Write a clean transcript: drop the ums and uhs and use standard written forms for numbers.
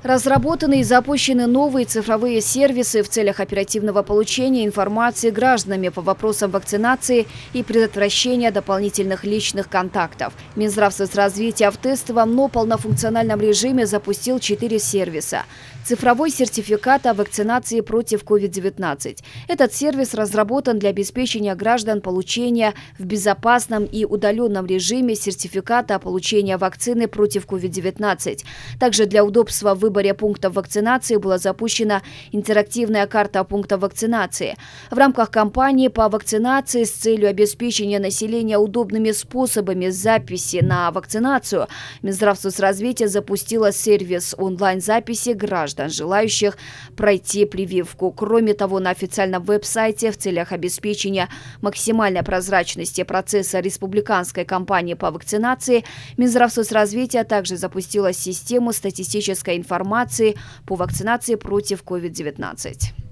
Разработаны и запущены новые цифровые сервисы в целях оперативного получения информации гражданами по вопросам вакцинации и предотвращения дополнительных личных контактов. Минздрав соцразвития в тестовом, но полнофункциональном режиме запустил 4 сервиса. Цифровой сертификат о вакцинации против COVID-19. Этот сервис разработан для обеспечения граждан получения в безопасном и удаленном режиме сертификата о получении вакцины против COVID-19. Также для удобства в выборе пунктов вакцинации была запущена интерактивная карта пунктов вакцинации. В рамках кампании по вакцинации с целью обеспечения населения удобными способами записи на вакцинацию Минздрав соцразвития запустила сервис онлайн-записи граждан, желающих пройти прививку. Кроме того, на официальном веб-сайте в целях обеспечения максимальной прозрачности процесса республиканской кампании по вакцинации Минздрав соцразвития также запустила систему статистической информации по вакцинации против COVID-19.